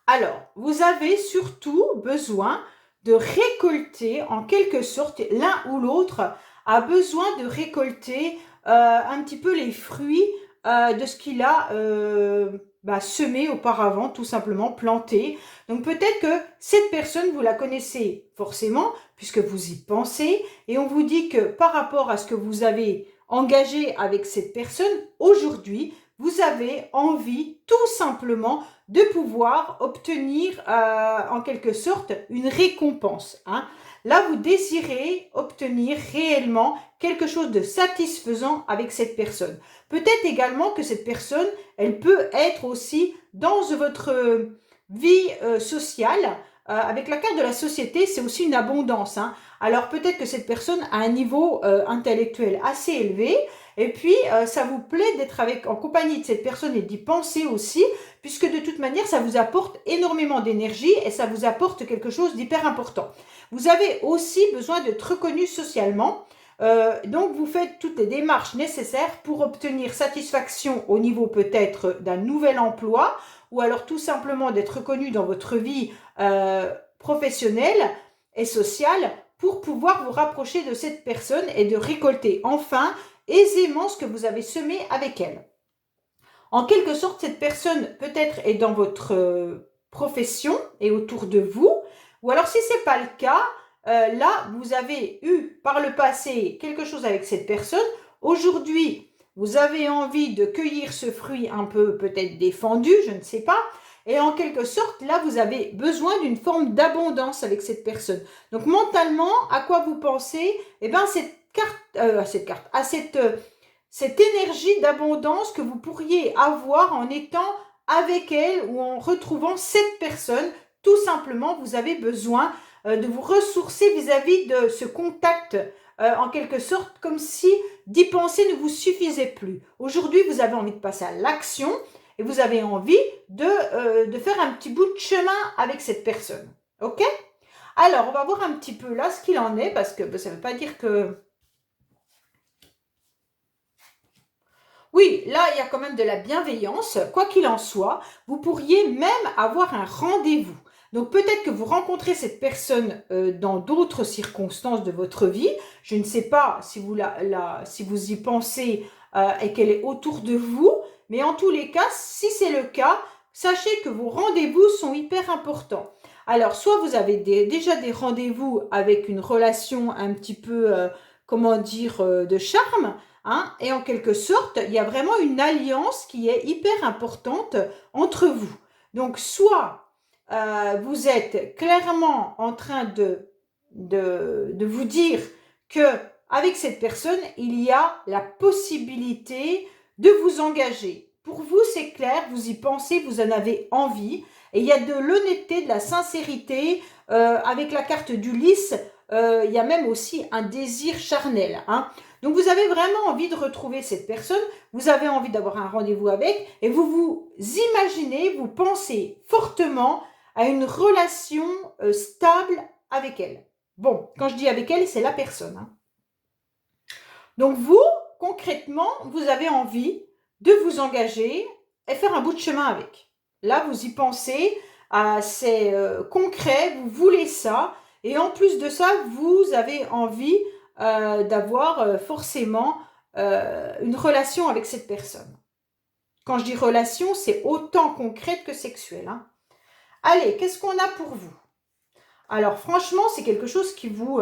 Alors, vous avez surtout besoin de récolter, en quelque sorte, l'un ou l'autre a besoin de récolter un petit peu les fruits de ce qu'il a semé auparavant, tout simplement planté. Donc peut-être que cette personne, vous la connaissez forcément, puisque vous y pensez, et on vous dit que par rapport à ce que vous avez engagé avec cette personne, aujourd'hui, vous avez envie tout simplement de pouvoir obtenir en quelque sorte une récompense. Hein. Là, vous désirez obtenir réellement quelque chose de satisfaisant avec cette personne. Peut-être également que cette personne, elle peut être aussi dans votre vie sociale. Avec la carte de la société, c'est aussi une abondance, hein. Alors peut-être que cette personne a un niveau intellectuel assez élevé, et puis ça vous plaît d'être en compagnie de cette personne et d'y penser aussi, puisque de toute manière, ça vous apporte énormément d'énergie et ça vous apporte quelque chose d'hyper important. Vous avez aussi besoin d'être reconnu socialement. Donc, vous faites toutes les démarches nécessaires pour obtenir satisfaction au niveau peut-être d'un nouvel emploi ou alors tout simplement d'être reconnu dans votre vie professionnelle et sociale pour pouvoir vous rapprocher de cette personne et de récolter enfin aisément ce que vous avez semé avec elle. En quelque sorte, cette personne peut-être est dans votre profession et autour de vous, ou alors si ce n'est pas le cas, là, vous avez eu par le passé quelque chose avec cette personne. Aujourd'hui, vous avez envie de cueillir ce fruit un peu peut-être défendu, je ne sais pas. Et en quelque sorte, là, vous avez besoin d'une forme d'abondance avec cette personne. Donc, mentalement, à quoi vous pensez? Eh bien, cette énergie d'abondance que vous pourriez avoir en étant avec elle ou en retrouvant cette personne. Tout simplement, vous avez besoin de vous ressourcer vis-à-vis de ce contact, en quelque sorte, comme si d'y penser ne vous suffisait plus. Aujourd'hui, vous avez envie de passer à l'action et vous avez envie de faire un petit bout de chemin avec cette personne. Ok? Alors, on va voir un petit peu là ce qu'il en est, parce que ça ne veut pas dire que... Oui, là, il y a quand même de la bienveillance. Quoi qu'il en soit, vous pourriez même avoir un rendez-vous. Donc peut-être que vous rencontrez cette personne dans d'autres circonstances de votre vie. Je ne sais pas si si vous y pensez et qu'elle est autour de vous. Mais en tous les cas, si c'est le cas, sachez que vos rendez-vous sont hyper importants. Alors, soit vous avez déjà des rendez-vous avec une relation un petit peu, comment dire, de charme, hein, et en quelque sorte, il y a vraiment une alliance qui est hyper importante entre vous. Donc, soit vous êtes clairement en train de vous dire que avec cette personne, il y a la possibilité de vous engager. Pour vous, c'est clair, vous y pensez, vous en avez envie, et il y a de l'honnêteté, de la sincérité. Avec la carte d'Ulysse, il y a même aussi un désir charnel, hein. Donc, vous avez vraiment envie de retrouver cette personne, vous avez envie d'avoir un rendez-vous avec, et vous vous imaginez, vous pensez fortement à une relation stable avec elle. Bon, quand je dis avec elle, c'est la personne, hein. Donc, vous, concrètement, vous avez envie de vous engager et faire un bout de chemin avec. Là, vous y pensez, c'est concret, vous voulez ça, et en plus de ça, vous avez envie d'avoir forcément une relation avec cette personne. Quand je dis relation, c'est autant concrète que sexuelle, hein. Allez, qu'est-ce qu'on a pour vous? Alors, franchement, c'est quelque chose qui vous...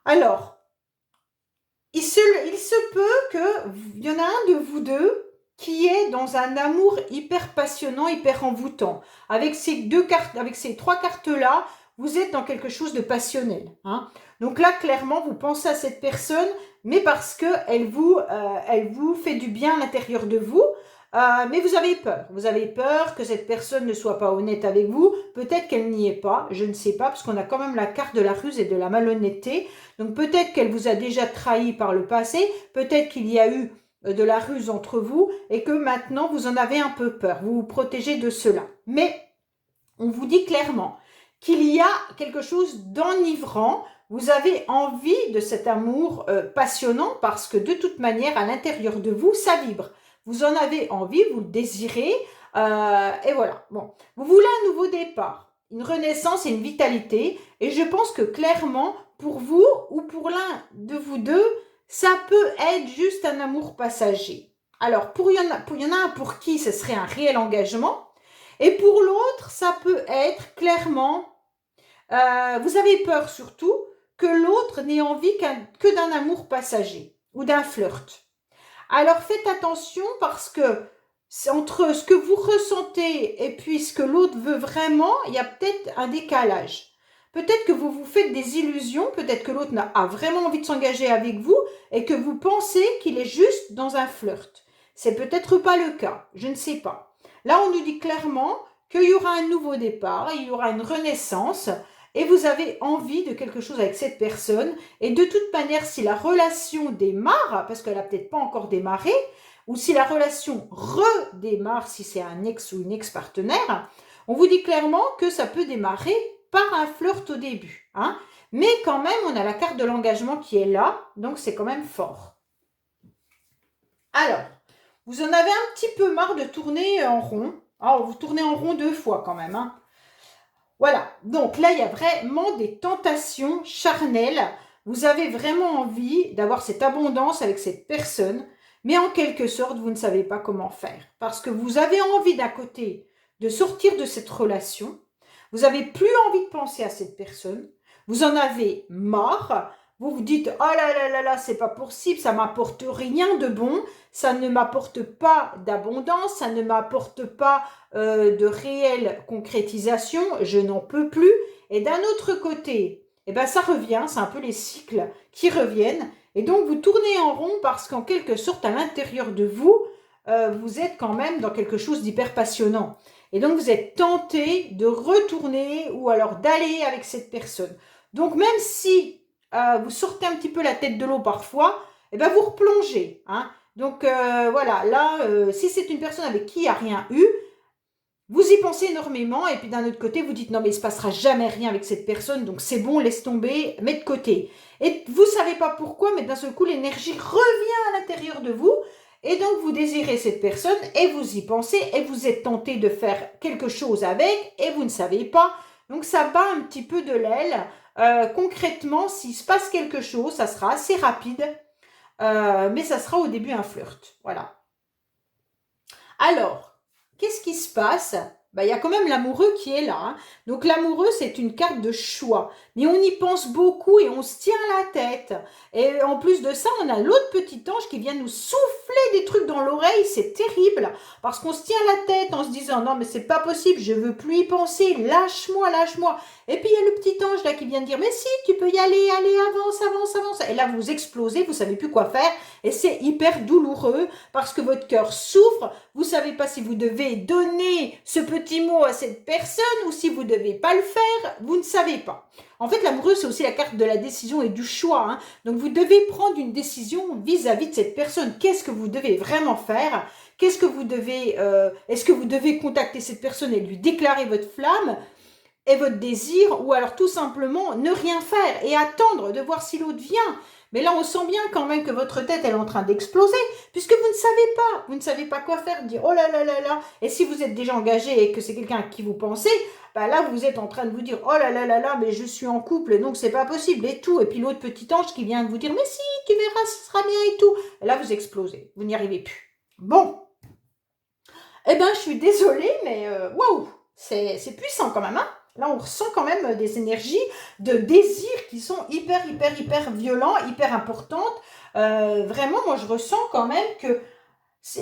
Alors, il se peut qu'il y en a un de vous deux qui est dans un amour hyper passionnant, hyper envoûtant. Avec ces trois cartes-là, vous êtes dans quelque chose de passionnel, hein. Donc là, clairement, vous pensez à cette personne, mais parce qu'elle vous fait du bien à l'intérieur de vous. Mais vous avez peur. Vous avez peur que cette personne ne soit pas honnête avec vous. Peut-être qu'elle n'y est pas, je ne sais pas, parce qu'on a quand même la carte de la ruse et de la malhonnêteté. Donc peut-être qu'elle vous a déjà trahi par le passé. Peut-être qu'il y a eu de la ruse entre vous et que maintenant vous en avez un peu peur. Vous vous protégez de cela. Mais on vous dit clairement qu'il y a quelque chose d'enivrant. Vous avez envie de cet amour passionnant parce que de toute manière, à l'intérieur de vous, ça vibre. Vous en avez envie, vous le désirez, et voilà. Bon, vous voulez un nouveau départ, une renaissance et une vitalité, et je pense que clairement, pour vous ou pour l'un de vous deux, ça peut être juste un amour passager. Alors, il y en a un pour qui ce serait un réel engagement, et pour l'autre, ça peut être clairement, vous avez peur surtout que l'autre n'ait envie que d'un amour passager ou d'un flirt. Alors faites attention parce que entre ce que vous ressentez et puis ce que l'autre veut vraiment, il y a peut-être un décalage. Peut-être que vous vous faites des illusions, peut-être que l'autre a vraiment envie de s'engager avec vous et que vous pensez qu'il est juste dans un flirt. C'est peut-être pas le cas, je ne sais pas. Là, on nous dit clairement qu'il y aura un nouveau départ, il y aura une renaissance, et vous avez envie de quelque chose avec cette personne. Et de toute manière, si la relation démarre, parce qu'elle n'a peut-être pas encore démarré, ou si la relation redémarre, si c'est un ex ou une ex-partenaire, on vous dit clairement que ça peut démarrer par un flirt au début. Hein. Mais quand même, on a la carte de l'engagement qui est là, donc c'est quand même fort. Alors, vous en avez un petit peu marre de tourner en rond. Oh, vous tournez en rond 2 fois quand même. Hein. Voilà, donc là, il y a vraiment des tentations charnelles. Vous avez vraiment envie d'avoir cette abondance avec cette personne, mais en quelque sorte, vous ne savez pas comment faire. Parce que vous avez envie d'un côté de sortir de cette relation, vous n'avez plus envie de penser à cette personne, vous en avez marre, vous vous dites « Oh là là là là, c'est pas possible, ça m'apporte rien de bon, ça ne m'apporte pas d'abondance, ça ne m'apporte pas de réelle concrétisation, je n'en peux plus. » Et d'un autre côté, eh ben ça revient, c'est un peu les cycles qui reviennent. Et donc vous tournez en rond parce qu'en quelque sorte, à l'intérieur de vous, vous êtes quand même dans quelque chose d'hyper passionnant. Et donc vous êtes tenté de retourner ou alors d'aller avec cette personne. Donc même si vous sortez un petit peu la tête de l'eau parfois, eh ben vous replongez. Hein. Donc voilà, là, si c'est une personne avec qui il n'y a rien eu, vous y pensez énormément et puis d'un autre côté, vous dites non mais il ne se passera jamais rien avec cette personne, donc c'est bon, laisse tomber, mets de côté. Et vous ne savez pas pourquoi, mais d'un seul coup, l'énergie revient à l'intérieur de vous et donc vous désirez cette personne et vous y pensez et vous êtes tenté de faire quelque chose avec et vous ne savez pas. Donc ça bat un petit peu de l'aile. Concrètement, s'il se passe quelque chose, ça sera assez rapide, mais ça sera au début un flirt. Voilà. Alors, qu'est-ce qui se passe? Il y a quand même l'amoureux qui est là. Hein. Donc l'amoureux, c'est une carte de choix. Mais on y pense beaucoup et on se tient la tête. Et en plus de ça, on a l'autre petit ange qui vient nous souffler des trucs dans l'oreille. C'est terrible. Parce qu'on se tient la tête en se disant, non mais c'est pas possible, je veux plus y penser. Lâche-moi, lâche-moi. Et puis il y a le petit ange là qui vient de dire, mais si, tu peux y aller, allez, avance, avance, avance. Et là, vous explosez, vous savez plus quoi faire. Et c'est hyper douloureux parce que votre cœur souffre. Vous savez pas si vous devez donner ce petit mot à cette personne ou si vous devez pas le faire, vous ne savez pas. En fait, l'amoureux, c'est aussi la carte de la décision et du choix. Hein. Donc, vous devez prendre une décision vis-à-vis de cette personne. Qu'est-ce que vous devez vraiment faire? Qu'est-ce que vous devez... est-ce que vous devez contacter cette personne et lui déclarer votre flamme et votre désir, ou alors tout simplement ne rien faire et attendre de voir si l'autre vient. Mais là, on sent bien quand même que votre tête, elle est en train d'exploser, puisque vous ne savez pas quoi faire, dire oh là là là là. Et si vous êtes déjà engagé et que c'est quelqu'un à qui vous pensez, bah là, vous êtes en train de vous dire oh là là là là, mais je suis en couple, donc c'est pas possible et tout. Et puis l'autre petit ange qui vient de vous dire mais si, tu verras, ce sera bien et tout. Et là, vous explosez, vous n'y arrivez plus. Bon, eh ben, je suis désolée, mais waouh, c'est puissant quand même, hein. Là, on ressent quand même des énergies de désir qui sont hyper, hyper, hyper violents, hyper importantes. Vraiment, moi, je ressens quand même que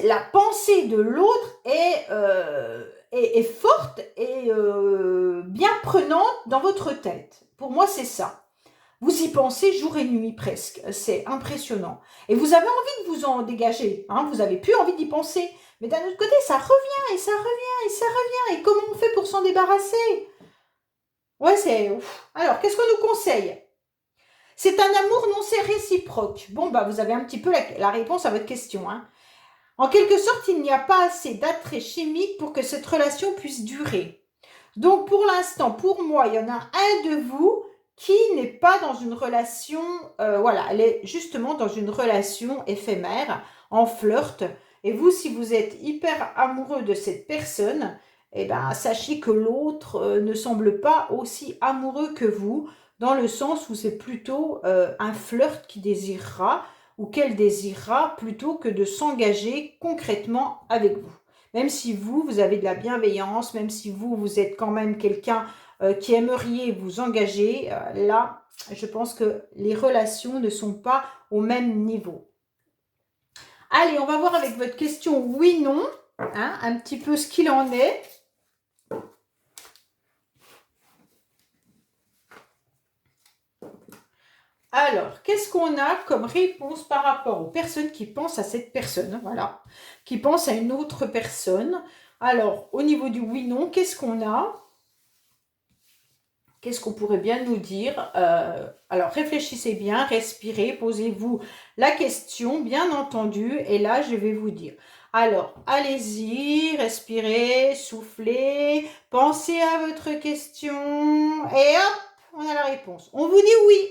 la pensée de l'autre est forte et bien prenante dans votre tête. Pour moi, c'est ça. Vous y pensez jour et nuit presque. C'est impressionnant. Et vous avez envie de vous en dégager. Hein, vous n'avez plus envie d'y penser. Mais d'un autre côté, ça revient et ça revient et ça revient. Et comment on fait pour s'en débarrasser? Ouais, c'est ouf. Alors, qu'est-ce qu'on nous conseille? C'est un amour non c'est réciproque. Bon, bah, vous avez un petit peu la réponse à votre question. Hein. En quelque sorte, il n'y a pas assez d'attrait chimique pour que cette relation puisse durer. Donc, pour l'instant, pour moi, il y en a un de vous qui n'est pas dans une relation, voilà, elle est justement dans une relation éphémère, en flirt. Et vous, si vous êtes hyper amoureux de cette personne, eh ben, sachez que l'autre ne semble pas aussi amoureux que vous, dans le sens où c'est plutôt un flirt qui désirera ou qu'elle désirera plutôt que de s'engager concrètement avec vous. Même si vous, vous avez de la bienveillance, même si vous, vous êtes quand même quelqu'un qui aimeriez vous engager, là, je pense que les relations ne sont pas au même niveau. Allez, on va voir avec votre question oui-non, hein, un petit peu ce qu'il en est. Alors, qu'est-ce qu'on a comme réponse par rapport aux personnes qui pensent à cette personne, voilà, qui pensent à une autre personne? Alors, au niveau du oui-non, qu'est-ce qu'on a? Qu'est-ce qu'on pourrait bien nous dire? Alors, réfléchissez bien, respirez, posez-vous la question, bien entendu, et là, je vais vous dire. Alors, allez-y, respirez, soufflez, pensez à votre question, et hop, on a la réponse. On vous dit oui.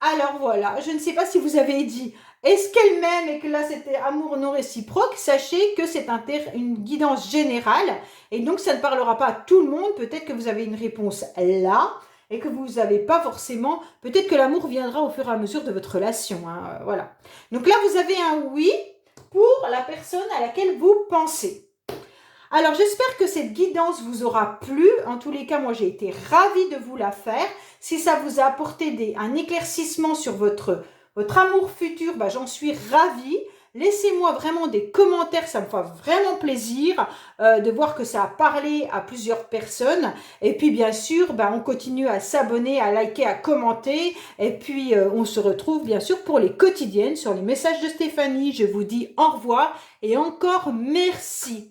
Alors voilà, je ne sais pas si vous avez dit est-ce qu'elle m'aime et que là c'était amour non réciproque, sachez que c'est une guidance générale et donc ça ne parlera pas à tout le monde, peut-être que vous avez une réponse là et que vous n'avez pas forcément, peut-être que l'amour viendra au fur et à mesure de votre relation, hein, voilà. Donc là vous avez un oui pour la personne à laquelle vous pensez. Alors, j'espère que cette guidance vous aura plu. En tous les cas, moi, j'ai été ravie de vous la faire. Si ça vous a apporté un éclaircissement sur votre amour futur, bah, j'en suis ravie. Laissez-moi vraiment des commentaires, ça me fait vraiment plaisir de voir que ça a parlé à plusieurs personnes. Et puis, bien sûr, bah, on continue à s'abonner, à liker, à commenter. Et puis, on se retrouve, bien sûr, pour les quotidiennes sur les messages de Stéphanie. Je vous dis au revoir et encore merci.